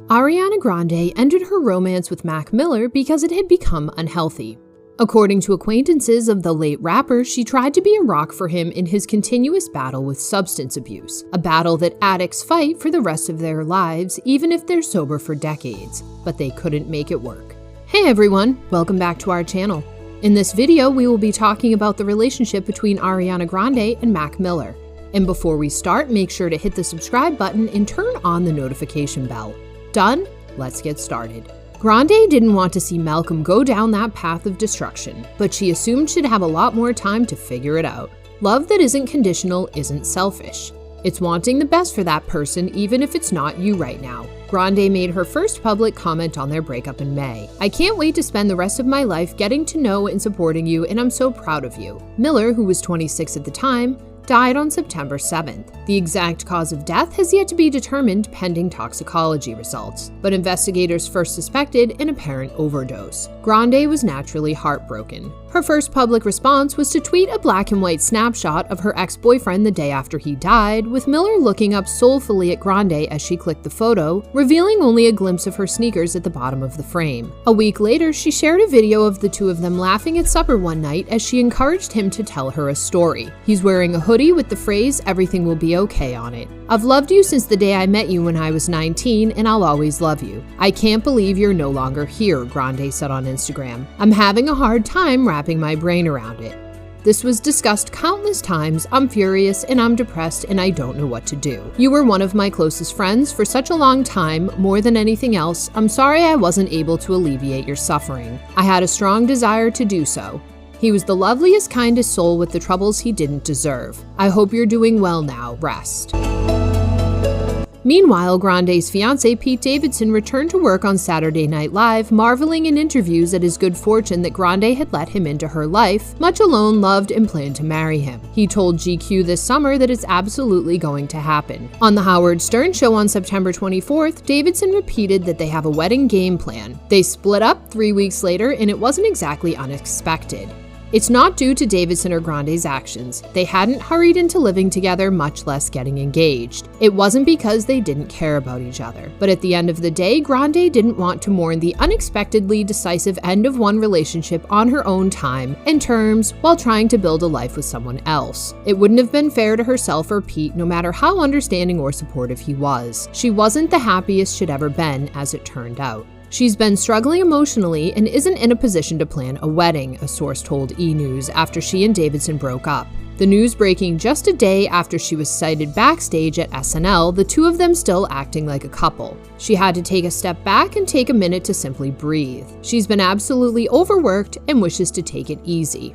Ariana Grande ended her romance with Mac Miller because it had become unhealthy. According to acquaintances of the late rapper, she tried to be a rock for him in his continuous battle with substance abuse, a battle that addicts fight for the rest of their lives even if they're sober for decades, but they couldn't make it work. Hey everyone, welcome back to our channel. In this video, we will be talking about the relationship between Ariana Grande and Mac Miller. And before we start, make sure to hit the subscribe button and turn on the notification bell. Done? Let's get started. Grande didn't want to see Malcom go down that path of destruction, but she assumed she'd have a lot more time to figure it out. Love that isn't conditional isn't selfish. It's wanting the best for that person even if it's not you right now. Grande made her first public comment on their breakup in May. "I can't wait to spend the rest of my life getting to know and supporting you, and I'm so proud of you." Miller, who was 26 at the time, died on September 7th. The exact cause of death has yet to be determined pending toxicology results, but investigators first suspected an apparent overdose. Grande was naturally heartbroken. Her first public response was to tweet a black and white snapshot of her ex-boyfriend the day after he died, with Miller looking up soulfully at Grande as she clicked the photo, revealing only a glimpse of her sneakers at the bottom of the frame. A week later, she shared a video of the two of them laughing at supper one night as she encouraged him to tell her a story. He's wearing a hoodie with the phrase "everything will be okay" on it. "I've loved you since the day I met you when I was 19, and I'll always love you. I can't believe you're no longer here," Grande said on Instagram. "I'm having a hard time wrapping my brain around it. This was discussed countless times. I'm furious and I'm depressed and I don't know what to do. You were one of my closest friends for such a long time. More than anything else, I'm sorry I wasn't able to alleviate your suffering. I had a strong desire to do so. He was the loveliest, kindest soul with the troubles he didn't deserve. I hope you're doing well now. Rest." Meanwhile, Grande's fiancé Pete Davidson returned to work on Saturday Night Live, marveling in interviews at his good fortune that Grande had let him into her life, much alone loved and planned to marry him. He told GQ this summer that it's absolutely going to happen. On The Howard Stern Show on September 24th, Davidson repeated that they have a wedding game plan. They split up 3 weeks later, and it wasn't exactly unexpected. It's not due to Davidson or Grande's actions. They hadn't hurried into living together, much less getting engaged. It wasn't because they didn't care about each other. But at the end of the day, Grande didn't want to mourn the unexpectedly decisive end of one relationship on her own time and terms while trying to build a life with someone else. It wouldn't have been fair to herself or Pete, no matter how understanding or supportive he was. She wasn't the happiest she'd ever been, as it turned out. She's been struggling emotionally and isn't in a position to plan a wedding, a source told E! News after she and Davidson broke up. The news breaking just a day after she was sighted backstage at SNL, the two of them still acting like a couple. She had to take a step back and take a minute to simply breathe. She's been absolutely overworked and wishes to take it easy.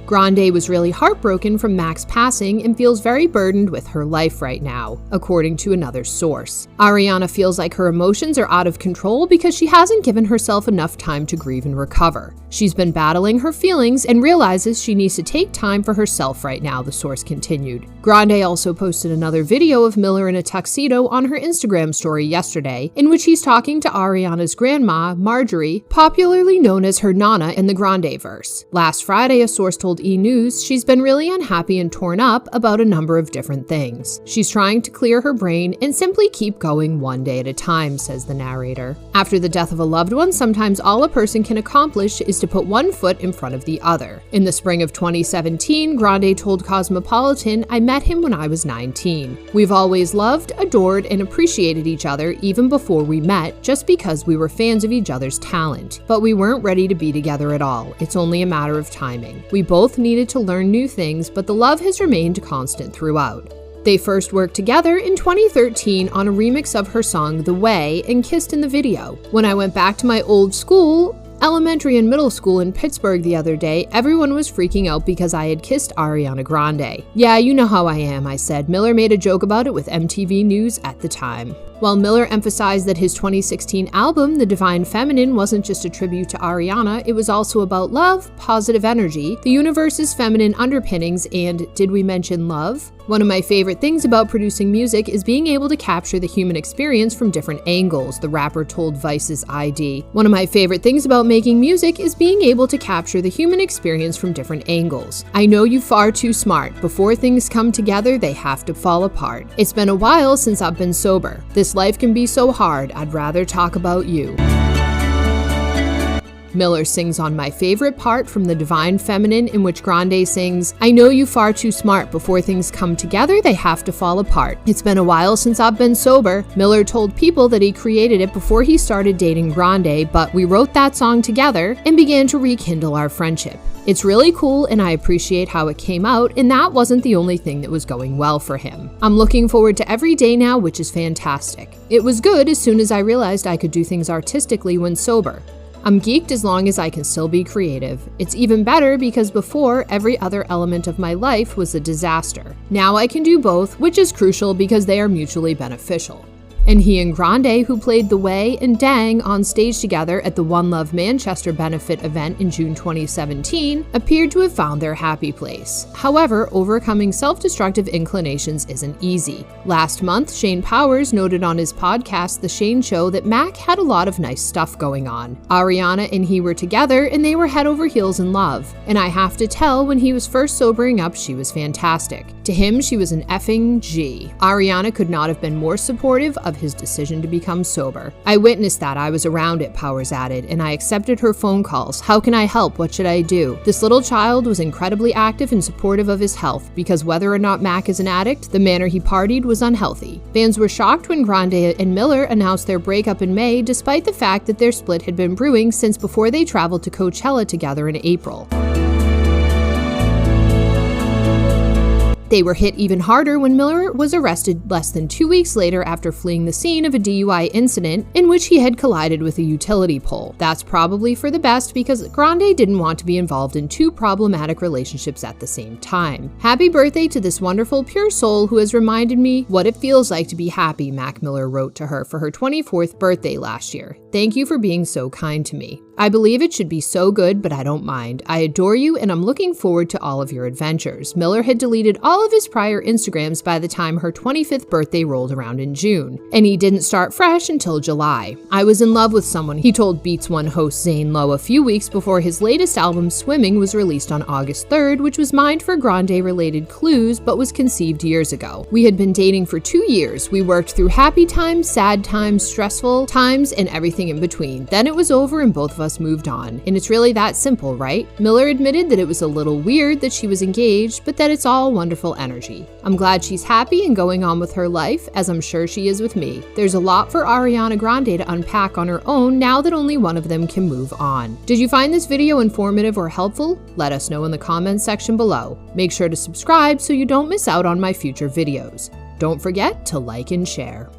Grande was really heartbroken from Mac's passing and feels very burdened with her life right now, according to another source. Ariana feels like her emotions are out of control because she hasn't given herself enough time to grieve and recover. She's been battling her feelings and realizes she needs to take time for herself right now, the source continued. Grande also posted another video of Miller in a tuxedo on her Instagram story yesterday, in which he's talking to Ariana's grandma, Marjorie, popularly known as her Nana in the Grande-verse. Last Friday, a source told E! News she's been really unhappy and torn up about a number of different things. She's trying to clear her brain and simply keep going one day at a time, says the narrator. After the death of a loved one, sometimes all a person can accomplish is to put one foot in front of the other. In the spring of 2017, Grande told Cosmopolitan, "I met him when I was 19. We've always loved, adored, and appreciated each other even before we met, just because we were fans of each other's talent. But we weren't ready to be together at all. It's only a matter of timing. We both needed to learn new things, but the love has remained constant throughout." They first worked together in 2013 on a remix of her song The Way and kissed in the video. "When I went back to my old school, elementary and middle school in Pittsburgh the other day, everyone was freaking out because I had kissed Ariana Grande. Yeah, you know how I am," I said. Miller made a joke about it with MTV News at the time. While Miller emphasized that his 2016 album, The Divine Feminine, wasn't just a tribute to Ariana, it was also about love, positive energy, the universe's feminine underpinnings, and did we mention love? One of my favorite things about producing music is being able to capture the human experience from different angles, the rapper told Vice's ID. One of my favorite things about making music is being able to capture the human experience from different angles. I know you far too smart. Before things come together, they have to fall apart. It's been a while since I've been sober. This life can be so hard, I'd rather talk about you. Miller sings on My Favorite Part from The Divine Feminine, in which Grande sings, I know you far too smart. Before things come together, they have to fall apart. It's been a while since I've been sober. Miller told People that he created it before he started dating Grande, but we wrote that song together and began to rekindle our friendship. It's really cool and I appreciate how it came out, and that wasn't the only thing that was going well for him. I'm looking forward to every day now, which is fantastic. It was good as soon as I realized I could do things artistically when sober. I'm geeked as long as I can still be creative. It's even better because before, every other element of my life was a disaster. Now I can do both, which is crucial because they are mutually beneficial. And he and Grande, who played The Way and Dang on stage together at the One Love Manchester benefit event in June 2017, appeared to have found their happy place. However, overcoming self-destructive inclinations isn't easy. Last month, Shane Powers noted on his podcast, The Shane Show, that Mac had a lot of nice stuff going on. Ariana and he were together and they were head over heels in love. And I have to tell, when he was first sobering up, she was fantastic. To him, she was an effing G. Ariana could not have been more supportive of his decision to become sober. I witnessed that. I was around it, Powers added, and I accepted her phone calls. How can I help? What should I do? This little child was incredibly active and supportive of his health because whether or not Mac is an addict, the manner he partied was unhealthy. Fans were shocked when Grande and Miller announced their breakup in May, despite the fact that their split had been brewing since before they traveled to Coachella together in April. They were hit even harder when Miller was arrested less than 2 weeks later after fleeing the scene of a DUI incident in which he had collided with a utility pole. That's probably for the best because Grande didn't want to be involved in two problematic relationships at the same time. Happy birthday to this wonderful, pure soul who has reminded me what it feels like to be happy, Mac Miller wrote to her for her 24th birthday last year. Thank you for being so kind to me. I believe it should be so good, but I don't mind. I adore you and I'm looking forward to all of your adventures. Miller had deleted all of his prior Instagrams by the time her 25th birthday rolled around in June, and he didn't start fresh until July. I was in love with someone, he told Beats One host Zane Lowe a few weeks before his latest album Swimming was released on August 3rd, which was mined for Grande-related clues but was conceived years ago. We had been dating for 2 years. We worked through happy times, sad times, stressful times, and everything in between. Then it was over and both of us moved on. And it's really that simple, right? Miller admitted that it was a little weird that she was engaged, but that it's all wonderful energy. I'm glad she's happy and going on with her life, as I'm sure she is with me. There's a lot for Ariana Grande to unpack on her own now that only one of them can move on. Did you find this video informative or helpful? Let us know in the comments section below. Make sure to subscribe so you don't miss out on my future videos. Don't forget to like and share.